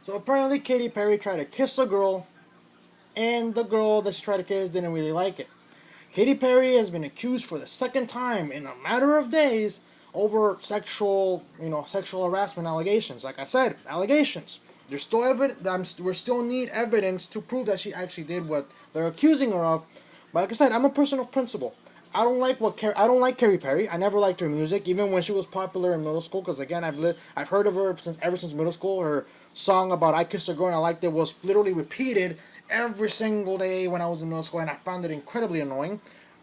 So apparently Katy Perry tried to kiss a girl, and the girl that she tried to kiss didn't really like it. Katy Perry has been accused for the second time in a matter of days over sexual harassment allegations. Like I said, allegations. There's still evidence. We still need evidence to prove that she actually did what they're accusing her of. But like I said, I'm a person of principle. I don't like Katy Perry. I never liked her music, even when she was popular in middle school. Because again, I've heard of her ever since middle school. Her song about "I Kissed a Girl and I Liked It" was literally repeated every single day when I was in middle school, and I found it incredibly annoying.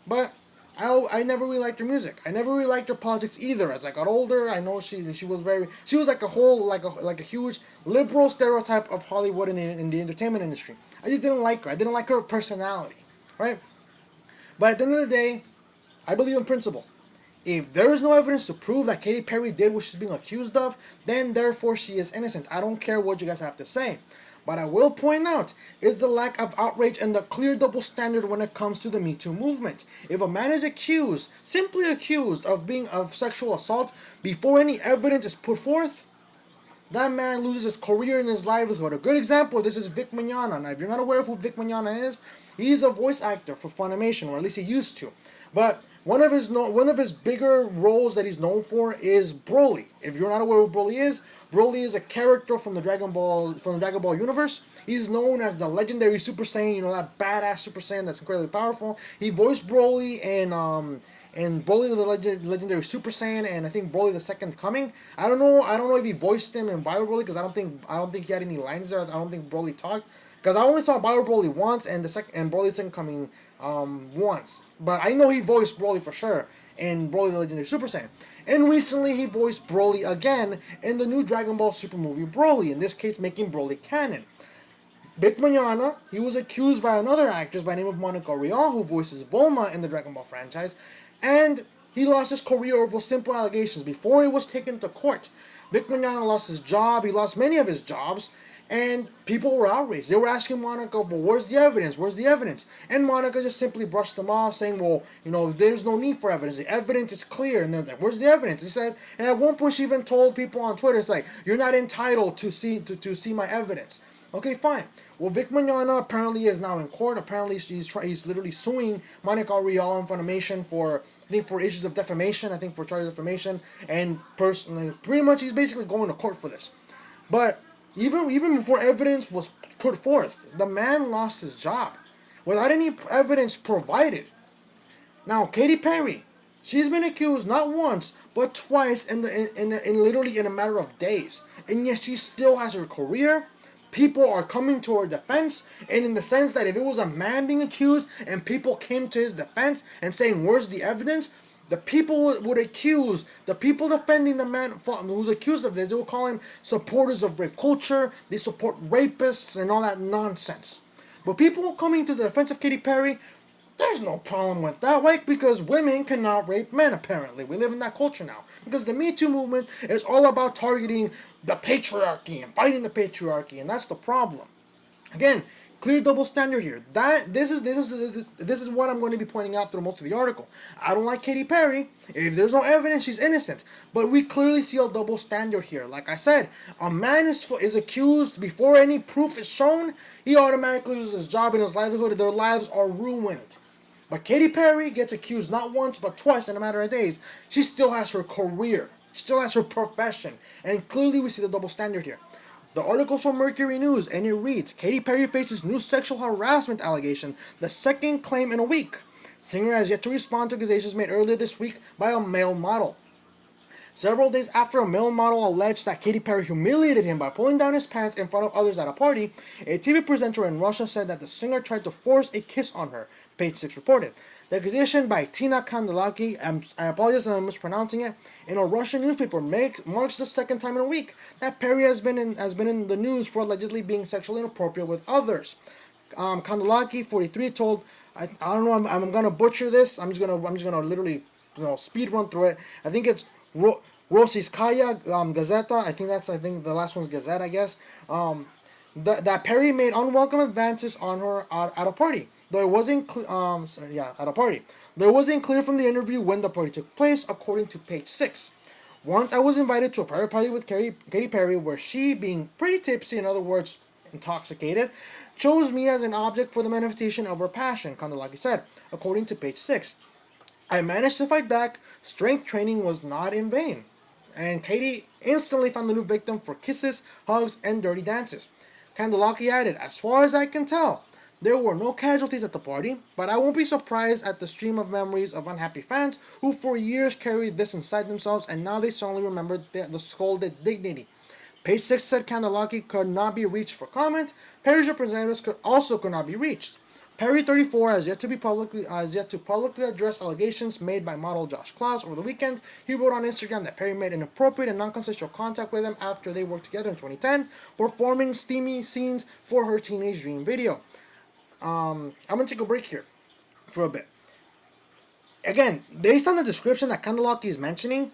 But I never really liked her music. I never really liked her politics either. As I got older, I know she was like a whole like a huge liberal stereotype of Hollywood in the entertainment industry. I just didn't like her. I didn't like her personality, right? But at the end of the day, I believe in principle. If there is no evidence to prove that Katy Perry did what she's being accused of, then therefore she is innocent. I don't care what you guys have to say. But I will point out is the lack of outrage and the clear double standard when it comes to the Me Too movement. If a man is accused, simply accused of sexual assault before any evidence is put forth, that man loses his career and his livelihood. A good example of this is Vic Mignogna. Now, if you're not aware of who Vic Mignogna is, he's a voice actor for Funimation, or at least he used to. But one of his bigger roles that he's known for is Broly. If you're not aware who Broly is a character from the Dragon Ball universe. He's known as the legendary Super Saiyan, that badass Super Saiyan that's incredibly powerful. He voiced Broly in Broly the legendary Super Saiyan, and I think Broly the Second Coming. I don't know if he voiced him in Bio Broly because I don't think he had any lines there. I don't think Broly talked because I only saw Bio Broly once and Broly the Second Coming once. But I know he voiced Broly for sure in Broly the legendary Super Saiyan. And recently he voiced Broly again in the new Dragon Ball Super movie Broly, in this case making Broly canon. Vic Mignogna, he was accused by another actress by the name of Monica Rial, who voices Bulma in the Dragon Ball franchise, and he lost his career over simple allegations before he was taken to court. Vic Mignogna lost his job, he lost many of his jobs, and people were outraged. They were asking Monica, well, where's the evidence? Where's the evidence? And Monica just simply brushed them off, saying, well, there's no need for evidence. The evidence is clear. And they're like, where's the evidence? He said, and at one point she even told people on Twitter, it's like, you're not entitled to see my evidence. Okay, fine. Well, Vic Mignogna apparently is now in court. Apparently he's literally suing Monica Rial and Funimation for issues of defamation. I think for charges of defamation, and personally, pretty much he's basically going to court for this. But even before evidence was put forth, the man lost his job without any evidence provided. Now, Katy Perry, she's been accused not once but twice in literally in a matter of days, and yet she still has her career. People are coming to her defense, and in the sense that if it was a man being accused and people came to his defense and saying, where's the evidence? The people would accuse, the people defending the man who's accused of this, they will call him supporters of rape culture, they support rapists and all that nonsense. But people coming to the defense of Katy Perry, there's no problem with that. Why? Because women cannot rape men, apparently. We live in that culture now. Because the Me Too movement is all about targeting the patriarchy and fighting the patriarchy, and that's the problem. Again, clear double standard here. This is what I'm going to be pointing out through most of the article. I don't like Katy Perry. If there's no evidence, she's innocent. But we clearly see a double standard here. Like I said, a man is accused before any proof is shown. He automatically loses his job and his livelihood. Their lives are ruined. But Katy Perry gets accused not once but twice in a matter of days. She still has her career. She still has her profession. And clearly we see the double standard here. The article's from Mercury News, and it reads, Katy Perry faces new sexual harassment allegation, the second claim in a week. Singer has yet to respond to accusations made earlier this week by a male model. Several days after a male model alleged that Katy Perry humiliated him by pulling down his pants in front of others at a party, a TV presenter in Russia said that the singer tried to force a kiss on her, Page 6 reported. The accusation by Tina Kandelaki, I apologize if I'm mispronouncing it, in a Russian newspaper marks the second time in a week that Perry has been in the news for allegedly being sexually inappropriate with others. Kandelaki, 43, told, I don't know, I'm gonna butcher this. I'm just gonna literally speed run through it. I think it's Rossiyskaya Gazeta. I think the last one's Gazette, I guess. That Perry made unwelcome advances on her at a party. Though it wasn't at a party. Though it wasn't clear from the interview when the party took place, according to Page 6. Once I was invited to a private party with Katy Perry where she, being pretty tipsy, in other words, intoxicated, chose me as an object for the manifestation of her passion, Kandelaki said, according to page 6. I managed to fight back. Strength training was not in vain. And Katy instantly found the new victim for kisses, hugs, and dirty dances. Kandelaki added, as far as I can tell, there were no casualties at the party, but I won't be surprised at the stream of memories of unhappy fans who for years carried this inside themselves and now they suddenly remembered the scolded dignity. Page 6 said Kandelaki could not be reached for comment. Perry's representatives could not be reached. Perry, 34, has yet to publicly address allegations made by model Josh Kloss over the weekend. He wrote on Instagram that Perry made inappropriate and non-consensual contact with him after they worked together in 2010, performing steamy scenes for her teenage dream video. I'm gonna take a break here for a bit. Again, based on the description that Kandelaki is mentioning,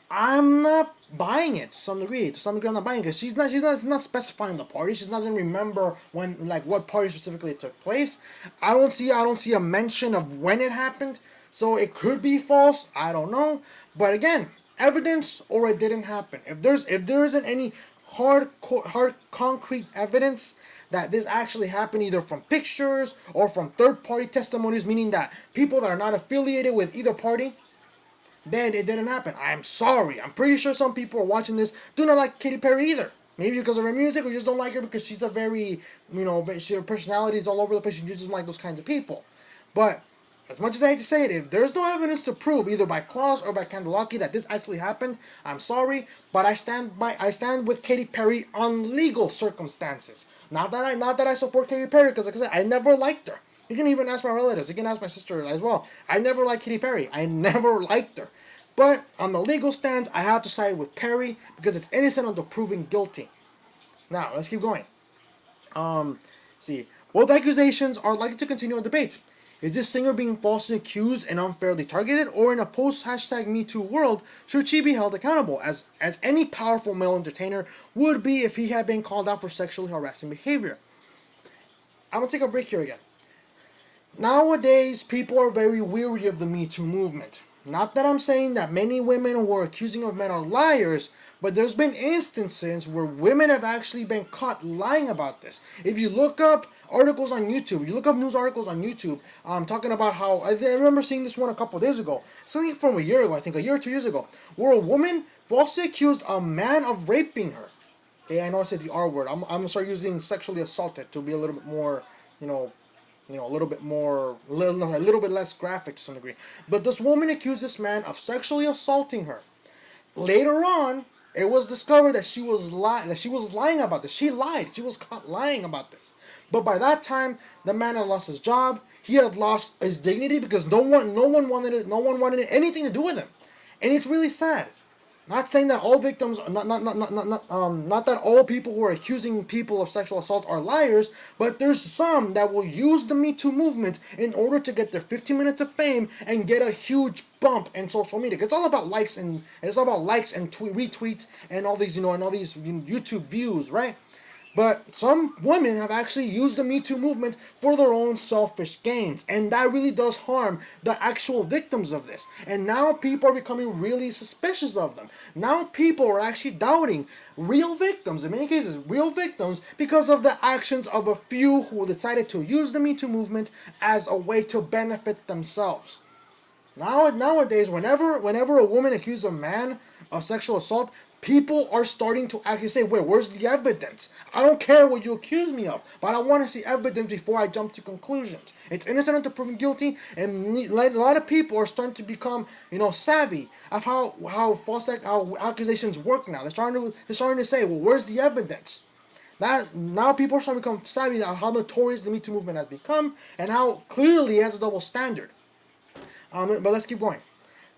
I'm not buying it to some degree. To some degree, I'm not buying it because she's not specifying the party. She doesn't remember when, like, what party specifically it took place. I don't see a mention of when it happened. So it could be false. I don't know. But again, evidence or it didn't happen. If there isn't any hard concrete evidence that this actually happened, either from pictures or from third-party testimonies, meaning that people that are not affiliated with either party, then it didn't happen. I'm sorry. I'm pretty sure some people are watching this do not like Katy Perry either. Maybe because of her music, or just don't like her because she's a very, her personality is all over the place. She just doesn't like those kinds of people. But as much as I hate to say it, if there's no evidence to prove, either by Kloss or by Kandelaki, that this actually happened, I'm sorry, but I stand with Katy Perry on legal circumstances. Not that I support Katy Perry, because like I said, I never liked her. You can even ask my relatives. You can ask my sister as well. I never liked Katy Perry. I never liked her. But on the legal stance, I have to side with Perry because it's innocent until proven guilty. Now, let's keep going. See, both accusations are likely to continue a debate. Is this singer being falsely accused and unfairly targeted, or in a post-#MeToo world, should she be held accountable, as any powerful male entertainer would be if he had been called out for sexually harassing behavior? I'm going to take a break here again. Nowadays, people are very weary of the Me Too movement. Not that I'm saying that many women who are accusing of men are liars, but there's been instances where women have actually been caught lying about this. If you look up articles on YouTube, you look up news articles on YouTube, talking about how, I remember seeing this one a couple of days ago, something from a year ago, I think a year or 2 years ago, where a woman falsely accused a man of raping her. Okay, I know I said the R word. I'm going to start using sexually assaulted to be a little bit more, a little bit less graphic to some degree. But this woman accused this man of sexually assaulting her. Later on, it was discovered that she was lying about this. She lied. She was caught lying about this. But by that time, the man had lost his job. He had lost his dignity because no one wanted anything to do with him. And it's really sad. Not saying that all victims, not that all people who are accusing people of sexual assault are liars, but there's some that will use the Me Too movement in order to get their 15 minutes of fame and get a huge bump in social media. It's all about likes and retweets and all these, and all these YouTube views, right? But some women have actually used the Me Too movement for their own selfish gains. And that really does harm the actual victims of this. And now people are becoming really suspicious of them. Now people are actually doubting real victims, in many cases real victims, because of the actions of a few who decided to use the Me Too movement as a way to benefit themselves. Nowadays, whenever a woman accuses a man of sexual assault, people are starting to actually say, wait, where's the evidence? I don't care what you accuse me of, but I want to see evidence before I jump to conclusions. It's innocent until proven guilty, and a lot of people are starting to become, savvy of how accusations work now. They're starting to say, well, where's the evidence? Now people are starting to become savvy of how notorious the Me Too movement has become, and how clearly it has a double standard. But let's keep going.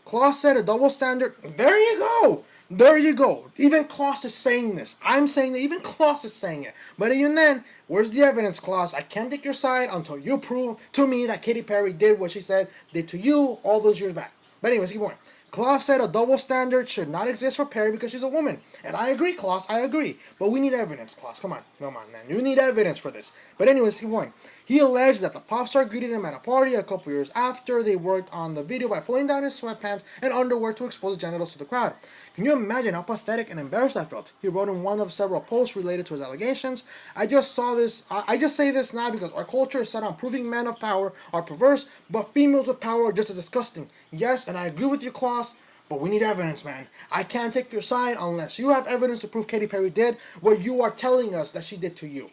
Kloss said a double standard. There you go. There you go. Even Kloss is saying this. I'm saying that even Kloss is saying it. But even then, where's the evidence, Kloss? I can't take your side until you prove to me that Katy Perry did what she did to you all those years back. But anyways, keep going. Kloss said a double standard should not exist for Perry because she's a woman. And I agree, Kloss, I agree. But we need evidence, Kloss. Come on, man. You need evidence for this. But anyways, keep going. He alleged that the pop star greeted him at a party a couple years after they worked on the video by pulling down his sweatpants and underwear to expose his genitals to the crowd. Can you imagine how pathetic and embarrassed I felt? He wrote in one of several posts related to his allegations. I just say this now because our culture is set on proving men of power are perverse, but females with power are just as disgusting. Yes, and I agree with you, Kloss, but we need evidence, man. I can't take your side unless you have evidence to prove Katy Perry did what you are telling us that she did to you.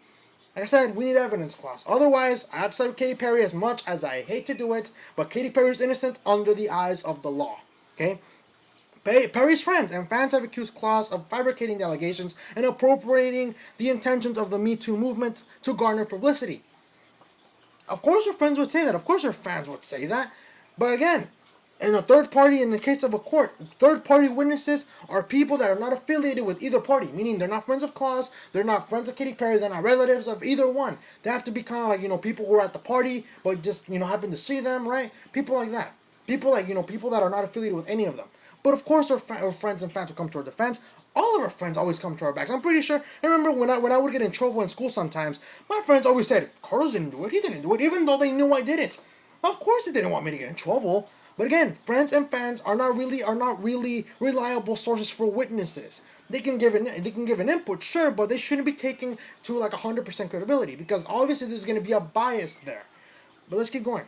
Like I said, we need evidence, Kloss. Otherwise, I have to side with Katy Perry as much as I hate to do it, but Katy Perry is innocent under the eyes of the law. Okay? Perry's friends and fans have accused Kloss of fabricating the allegations and appropriating the intentions of the Me Too movement to garner publicity. Of course your friends would say that. Of course your fans would say that. But again, in a third party, in the case of a court, third-party witnesses are people that are not affiliated with either party, meaning they're not friends of Kloss, they're not friends of Katy Perry, they're not relatives of either one. They have to be kind of like, people who are at the party, but just, happen to see them, right? People like that. People like, people that are not affiliated with any of them. But of course our friends and fans will come to our defense. All of our friends always come to our backs. I'm pretty sure. I remember when I would get in trouble in school sometimes, my friends always said, Carlos didn't do it, he didn't do it, even though they knew I did it. Of course they didn't want me to get in trouble. But again, friends and fans are not really reliable sources for witnesses. They can give an input, sure, but they shouldn't be taken to like 100% credibility because obviously there's going to be a bias there. But let's keep going.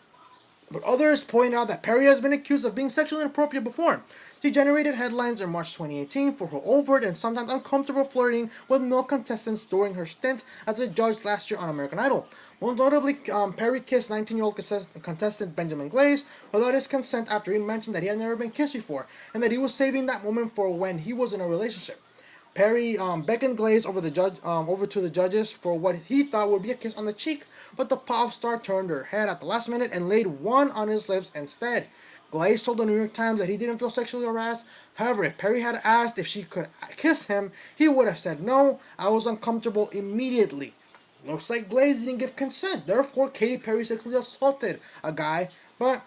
But others point out that Perry has been accused of being sexually inappropriate before. She generated headlines in March 2018 for her overt and sometimes uncomfortable flirting with male contestants during her stint as a judge last year on American Idol. Most notably, Perry kissed 19-year-old contestant Benjamin Glaze without his consent after he mentioned that he had never been kissed before and that he was saving that moment for when he was in a relationship. Perry beckoned Glaze over to the judges for what he thought would be a kiss on the cheek, but the pop star turned her head at the last minute and laid one on his lips instead. Glaze told the New York Times that he didn't feel sexually harassed. However, if Perry had asked if she could kiss him, he would have said no. I was uncomfortable immediately. Looks like Glaze didn't give consent. Therefore, Katy Perry sexually assaulted a guy, but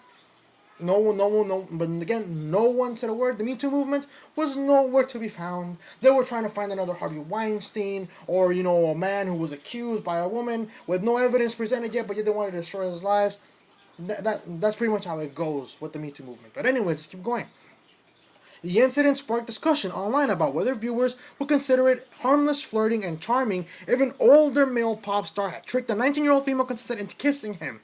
no one said a word. The Me Too movement was nowhere to be found. They were trying to find another Harvey Weinstein or, a man who was accused by a woman with no evidence presented yet, but yet they wanted to destroy his lives. That's pretty much how it goes with the Me Too movement. But anyways, let's keep going. The incident sparked discussion online about whether viewers would consider it harmless flirting and charming if an older male pop star had tricked a 19-year-old female contestant into kissing him.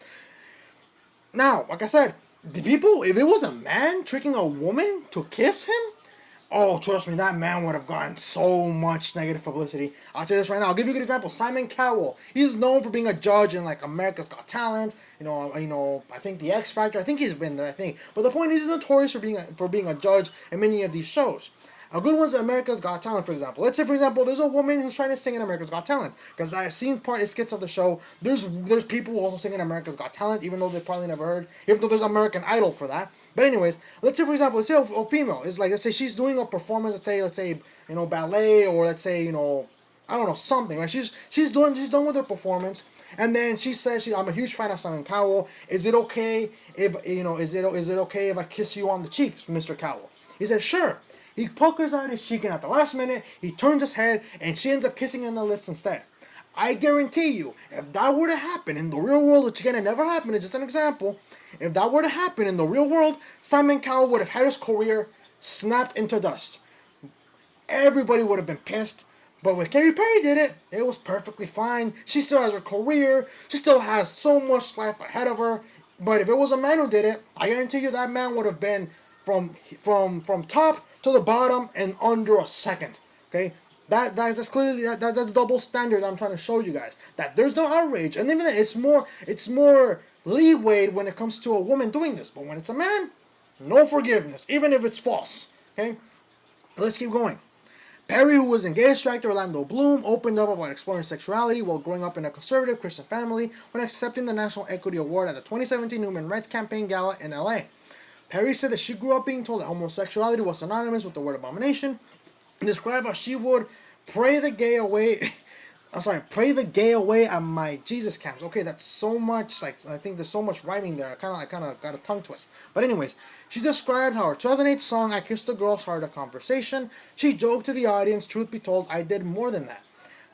Now, like I said, if it was a man tricking a woman to kiss him, oh, trust me, that man would have gotten so much negative publicity. I'll tell you this right now. I'll give you a good example. Simon Cowell. He's known for being a judge in like America's Got Talent. I think the X Factor. I think he's been there. But the point is, he's notorious for being a judge in many of these shows. A good one's America's Got Talent, for example. Let's say, for example, there's a woman who's trying to sing in America's Got Talent. Because I've seen skits of the show. There's people who also sing in America's Got Talent, even though they probably never heard. Even though there's American Idol for that. But anyways, let's say, for example, a female is like, let's say she's doing a performance. Let's say ballet, or let's say I don't know, something. Right? She's done with her performance, and then she says, I'm a huge fan of Simon Cowell. Is it okay if is it okay if I kiss you on the cheeks, Mr. Cowell? He says, sure. He pokers out his cheek, and at the last minute, he turns his head, and she ends up kissing him on the lips instead. I guarantee you, if that were to happen in the real world, which again, it never happened, it's just an example, if that were to happen in the real world, Simon Cowell would have had his career snapped into dust. Everybody would have been pissed. But when Katy Perry did it, it was perfectly fine. She still has her career. She still has so much life ahead of her. But if it was a man who did it, I guarantee you that man would have been from top to the bottom in under a second. Okay, that's clearly that's double standard I'm trying to show you guys. That there's no outrage, and even it's more leeway when it comes to a woman doing this. But when it's a man, no forgiveness, even if it's false. Okay, let's keep going. Perry, who was engaged to actor Orlando Bloom, opened up about exploring sexuality while growing up in a conservative Christian family when accepting the National Equity Award at the 2017 Human Rights Campaign Gala in LA. Perry said that she grew up being told that homosexuality was synonymous with the word abomination, and described how she would pray the gay away I'm sorry, pray the gay away at my Jesus camps. Okay, that's so much, like, I think there's so much rhyming there. I kind of got a tongue twist. But anyways, she described how her 2008 song, I Kissed a Girl, started a conversation. She joked to the audience, truth be told, I did more than that.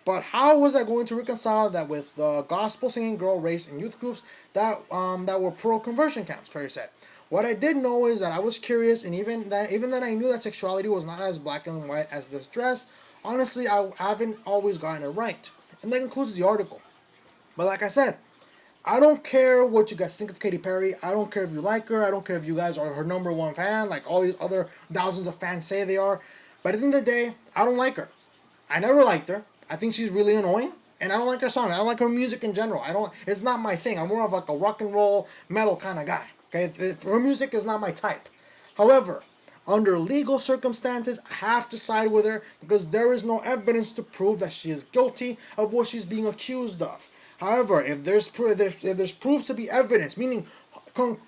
But how was I going to reconcile that with the gospel singing girl, race, and youth groups that were pro conversion camps? Perry said. What I did know is that I was curious, and even that I knew that sexuality was not as black and white as this dress. Honestly, I haven't always gotten it right. And that concludes the article. But like I said, I don't care what you guys think of Katy Perry. I don't care if you like her. I don't care if you guys are her #1 fan, like all these other thousands of fans say they are. But at the end of the day, I don't like her. I never liked her. I think she's really annoying. And I don't like her song. I don't like her music in general. It's not my thing. I'm more of like a rock and roll metal kind of guy. Okay, her music is not my type. However, under legal circumstances, I have to side with her because there is no evidence to prove that she is guilty of what she's being accused of. However, if there's proof to be evidence, meaning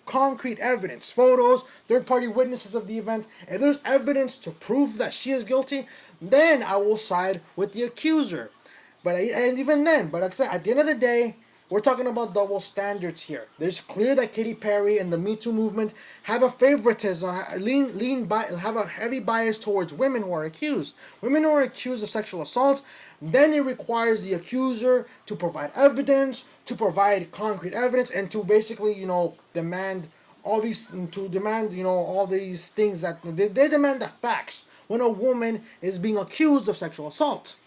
concrete evidence, photos, third-party witnesses of the event, if there's evidence to prove that she is guilty, then I will side with the accuser. And even then, but like I said, at the end of the day, we're talking about double standards here. It's clear that Katy Perry and the Me Too movement have a favoritism, have a heavy bias towards women who are accused. Women who are accused of sexual assault, then it requires the accuser to provide evidence, to provide concrete evidence, and to basically, demand all these things that they demand the facts when a woman is being accused of sexual assault.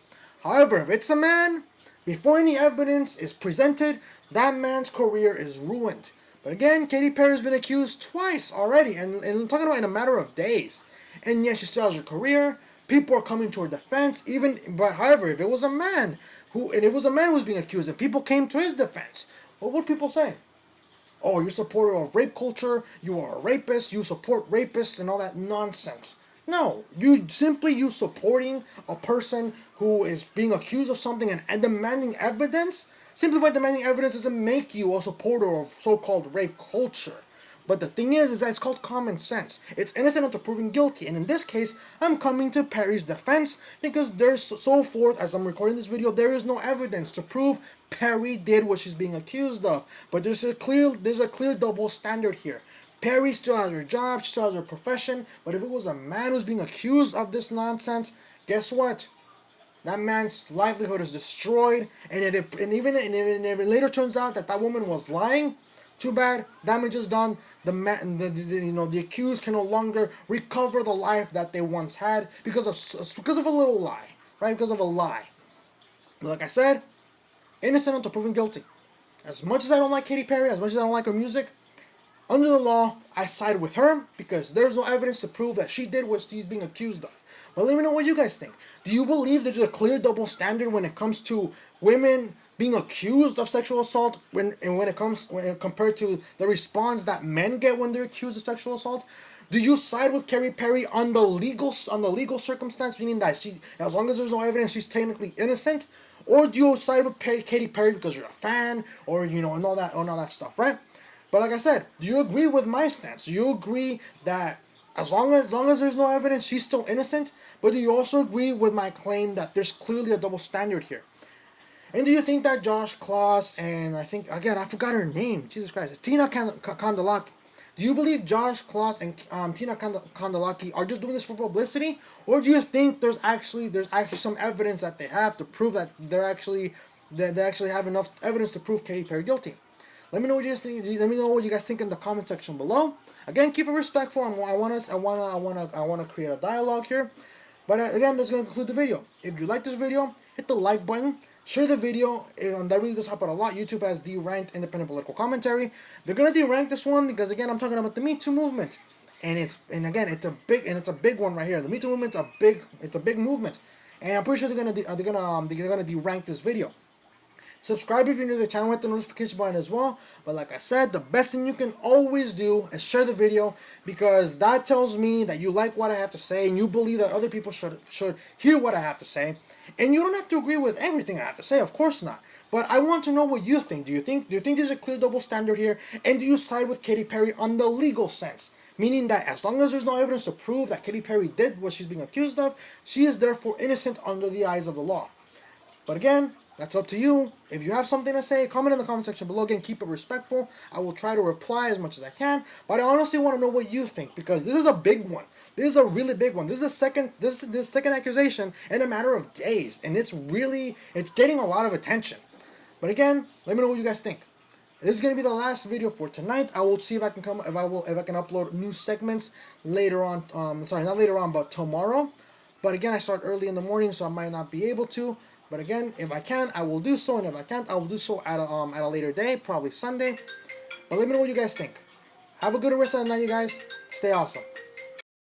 However, if it's a man, before any evidence is presented, that man's career is ruined. But again, Katy Perry has been accused twice already, and I'm talking about in a matter of days. And yes, she still has her career. People are coming to her defense. However, if it was a man who was being accused, and people came to his defense, what would people say? Oh, you're a supporter of rape culture. You are a rapist. You support rapists and all that nonsense. No, you supporting a person who is being accused of something and demanding evidence. Simply by demanding evidence doesn't make you a supporter of so-called rape culture. But the thing is that it's called common sense. It's innocent until proven guilty. And in this case, I'm coming to Perry's defense because as I'm recording this video, there is no evidence to prove Perry did what she's being accused of. But there's a clear double standard here. Perry still has her job, she still has her profession, but if it was a man who's being accused of this nonsense, guess what? That man's livelihood is destroyed, and if it later turns out that woman was lying, too bad, damage is done. The accused can no longer recover the life that they once had because of a little lie, right? Because of a lie. Like I said, innocent until proven guilty. As much as I don't like Katy Perry, as much as I don't like her music, under the law, I side with her because there's no evidence to prove that she did what she's being accused of. Well, let me know what you guys think. Do you believe there's a clear double standard when it comes to women being accused of sexual assault when compared to the response that men get when they're accused of sexual assault? Do you side with Katy Perry on the legal circumstance, meaning that as long as there's no evidence, she's technically innocent? Or do you side with Katy Perry because you're a fan, or and all that stuff, right? But like I said, do you agree with my stance? Do you agree that as long as there's no evidence, she's still innocent? But do you also agree with my claim that there's clearly a double standard here? And do you think that Josh Kloss and I forgot her name, Jesus Christ, it's Tina Kandelaki. Do you believe Josh Kloss and Tina Kandelaki are just doing this for publicity? Or do you think there's actually some evidence that they have to prove that they actually have enough evidence to prove Katy Perry guilty? Let me know what you guys think. Let me know what you guys think in the comment section below. Again, keep it respectful. I want to create a dialogue here. But again, that's going to conclude the video. If you like this video, hit the like button. Share the video. That really does help out a lot. YouTube has deranked independent political commentary. They're going to derank this one because again, I'm talking about the Me Too movement, and it's a big one right here. The Me Too movement's a big movement, and I'm pretty sure they're gonna derank this video. Subscribe if you're new to the channel, hit the notification button as well. But like I said, the best thing you can always do is share the video because that tells me that you like what I have to say and you believe that other people should hear what I have to say. And you don't have to agree with everything I have to say, of course not. But I want to know what you think. Do you think there's a clear double standard here? And do you side with Katy Perry on the legal sense? Meaning that as long as there's no evidence to prove that Katy Perry did what she's being accused of, she is therefore innocent under the eyes of the law. But again, That's up to you. If you have something to say, comment in the comment section below. Again, keep it respectful. I will try to reply as much as I can. But I honestly want to know what you think, because this is a big one. This is a really big one. This is a second. This second accusation in a matter of days, and it's getting a lot of attention. But again, let me know what you guys think. This is gonna be the last video for tonight. I will see if I can upload new segments later on. Sorry, not later on, but tomorrow. But again, I start early in the morning, so I might not be able to. But again, if I can, I will do so, and if I can't, I will do so at a later day, probably Sunday. But let me know what you guys think. Have a good rest of the night, you guys. Stay awesome.